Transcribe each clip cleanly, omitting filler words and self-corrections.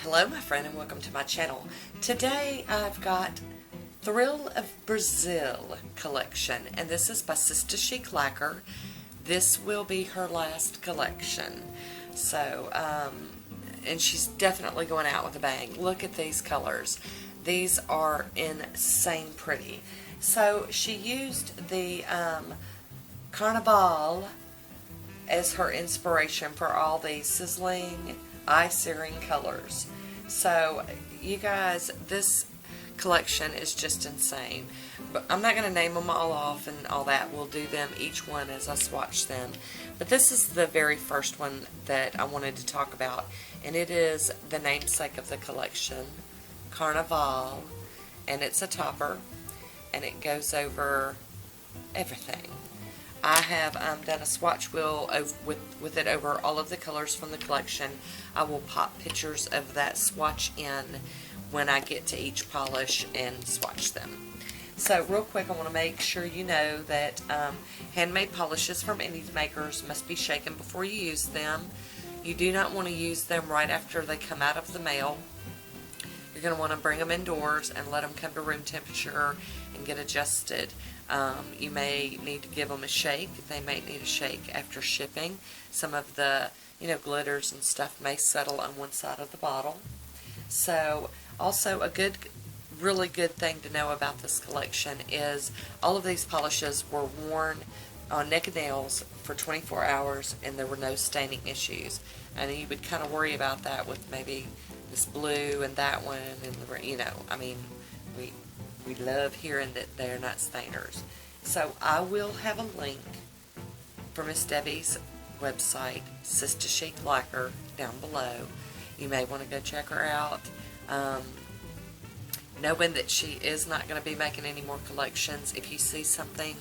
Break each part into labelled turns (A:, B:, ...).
A: Hello my friend and welcome to my channel. Today I've got Thrill of Brazil collection and this is by Sista Chic Lacquer. This will be her last collection. So, and she's definitely going out with a bang. Look at these colors. These are insane pretty. So she used the Carnival as her inspiration for all these sizzling, eye-searing colors. So you guys, this collection is just insane. But I'm not going to name them all off and all that. We'll do them each one as I swatch them. But this is the very first one that I wanted to talk about, and it is the namesake of the collection, Carnival, and it's a topper, and it goes over everything. I have done a swatch wheel with it over all of the colors from the collection. I will pop pictures of that swatch in when I get to each polish and swatch them. So real quick, I want to make sure you know that handmade polishes from indie makers must be shaken before you use them. You do not want to use them right after they come out of the mail. You're going to want to bring them indoors and let them come to room temperature and get adjusted. You may need to give them a shake. They may need a shake after shipping. Some of the, glitters and stuff may settle on one side of the bottle. So, also a really good thing to know about this collection is all of these polishes were worn on neck and nails for 24 hours and there were no staining issues. And you would kind of worry about that with maybe this blue and that one and we love hearing that they're not stainers. So I will have a link for Miss Debbie's website, Sista Chic Lacquer, down below. You may want to go check her out. Knowing that she is not going to be making any more collections, if you see something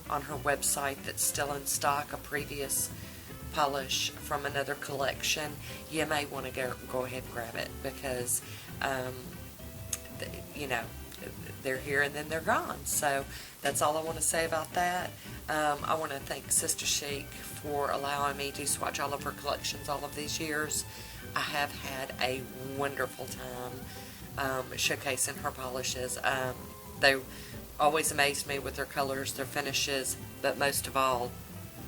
A: on her website that's still in stock, a previous polish from another collection, you may want to go ahead and grab it because, they're here and then they're gone. So that's all I want to say about that. I want to thank Sista Chic for allowing me to swatch all of her collections all of these years. I have had a wonderful time showcasing her polishes. They always amazed me with their colors, their finishes, but most of all,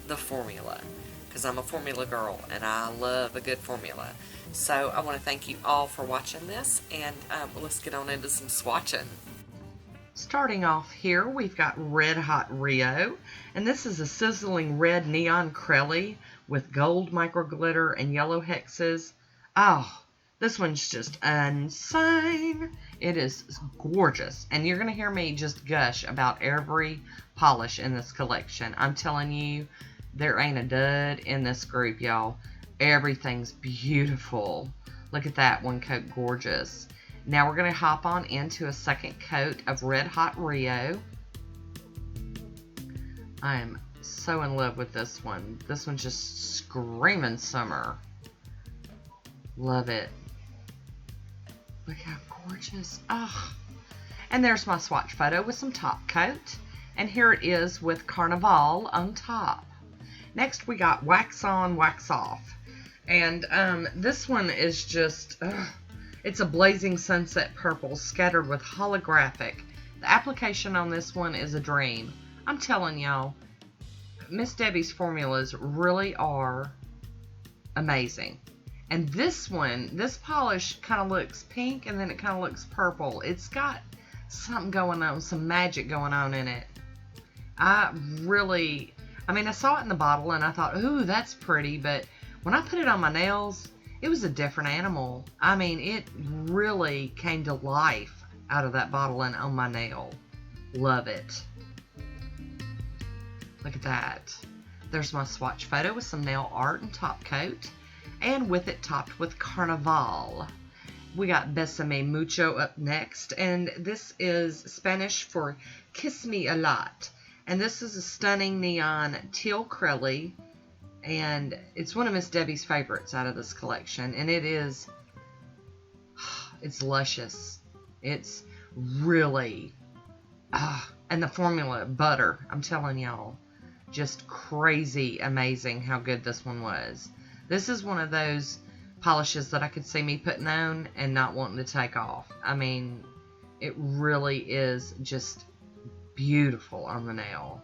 A: the formula. Because I'm a formula girl and I love a good formula. So I want to thank you all for watching this, and let's get on into some swatching. Starting off here, we've got Red Hot Rio, and this is a sizzling red neon crelly with gold micro glitter and yellow hexes. Oh, this one's just insane. It is gorgeous, and you're going to hear me just gush about every polish in this collection. I'm telling you, there ain't a dud in this group, y'all. Everything's beautiful. Look at that one coat, gorgeous. Now we're going to hop on into a second coat of Red Hot Rio. I am so in love with this one. This one's just screaming summer. Love it. Look how gorgeous. Oh. And there's my swatch photo with some top coat. And here it is with Carnival on top. Next we got Wax On, Wax Off. And this one is just... it's a blazing sunset purple scattered with holographic. The application on this one is a dream. I'm telling y'all, Miss Debbie's formulas really are amazing. And this one, this polish kind of looks pink and then it kind of looks purple. It's got something going on, some magic going on in it. I saw it in the bottle and I thought, ooh, that's pretty. But when I put it on my nails, it was a different animal. It really came to life out of that bottle and on my nail. Love it. Look at that. There's my swatch photo with some nail art and top coat. And with it topped with Carnival. We got Besame Mucho up next. And this is Spanish for Kiss Me A Lot. And this is a stunning neon teal crelly. And it's one of Miss Debbie's favorites out of this collection. And it's luscious. It's really, and the formula, butter. I'm telling y'all, just crazy amazing how good this one was. This is one of those
B: polishes that I could see me putting on and not wanting to take off. I mean, it really is just beautiful on the nail.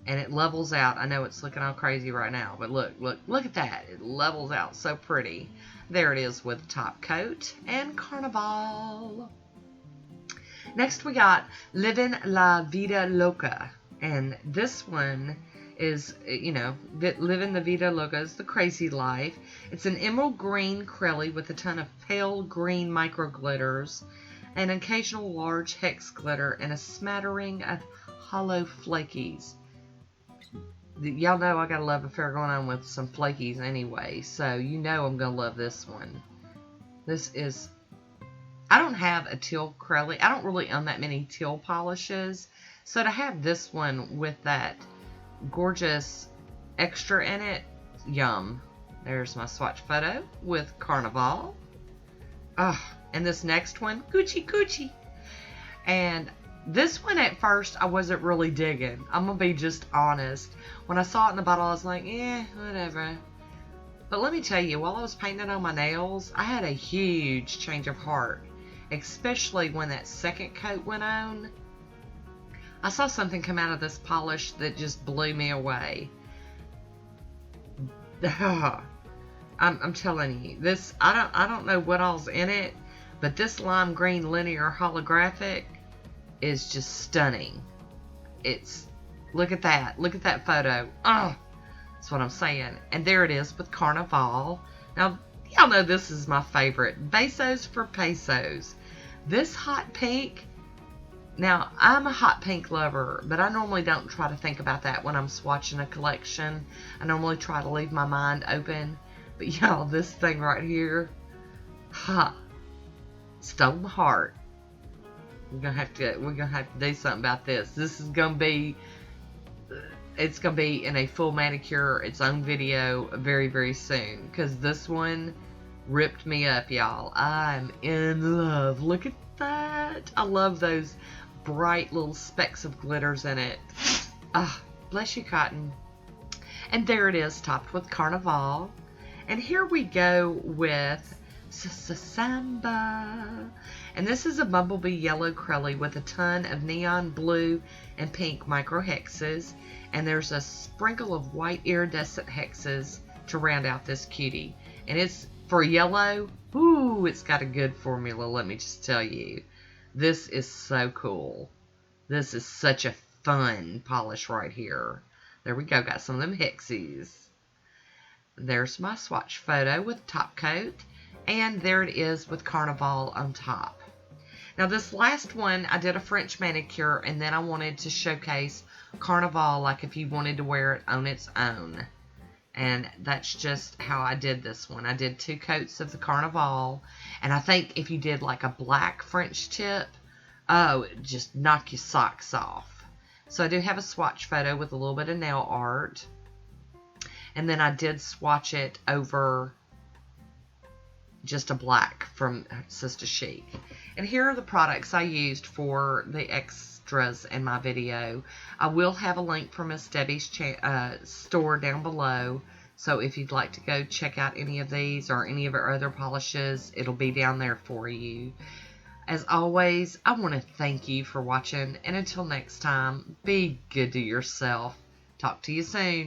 B: And it levels out. I know it's looking all crazy right now, but look at that. It levels out so pretty. There it is with top coat and Carnival. Next we got Livin la vida loca. And this one is, you know, Livin la vida loca is the crazy life. It's an emerald green acrylic with a ton of pale green micro glitters, an occasional large hex glitter, and a smattering of hollow flakies. Y'all know I got a love affair going on with some flakies anyway, so you know I'm going to love this one. This is... I don't have a teal acrylic. I don't really own that many teal polishes, so to have this one with that gorgeous extra in it, yum. There's my swatch photo with Carnival. And this next one, Coochie. And this one at first I wasn't really digging. I'm going to be just honest. When I saw it in the bottle, I was like, whatever. But let me tell you, while I was painting on my nails, I had a huge change of heart. Especially when that second coat went on. I saw something come out of this polish that just blew me away. I'm telling you, this, I don't know what all's in it, but this lime green linear holographic is just stunning. It's, look at that photo. That's what I'm saying. And there it is with Carnival. Now, y'all know this is my favorite. Besos for pesos. This hot pink. Now, I'm a hot pink lover, but I normally don't try to think about that when I'm swatching a collection. I normally try to leave my mind open. But y'all, this thing right here, stole my heart. We're gonna have to do something about this. This is gonna be, it's gonna be in a full manicure, its own video very, very soon. Cause this one ripped me up, y'all. I'm in love. Look at that. I love those bright little specks of glitters in it. Bless you, cotton. And there it is, topped with Carnival. And here we go with Samba. And this is a bumblebee yellow acrylic with a ton of neon blue and pink micro hexes. And there's a sprinkle of white iridescent hexes to round out this cutie. And it's for yellow. Ooh, it's got a good formula, let me just tell you. This is so cool. This is such a fun polish right here. There we go. Got some of them hexes. There's my swatch photo with top coat. And there it is with Carnival on top. Now this last one, I did a French manicure. And then I wanted to showcase Carnival like if you wanted to wear it on its own. And that's just how I did this one. I did 2 coats of the Carnival. And I think if you did like a black French tip, oh, it just knock your socks off. So I do have a swatch photo with a little bit of nail art. And then I did swatch it over just a black from Sista Chic. And here are the products I used for the extras in my video. I will have a link for Miss Debbie's store down below. So if you'd like to go check out any of these or any of her other polishes, it'll be down there for you. As always, I want to thank you for watching. And until next time, be good to yourself. Talk to you soon.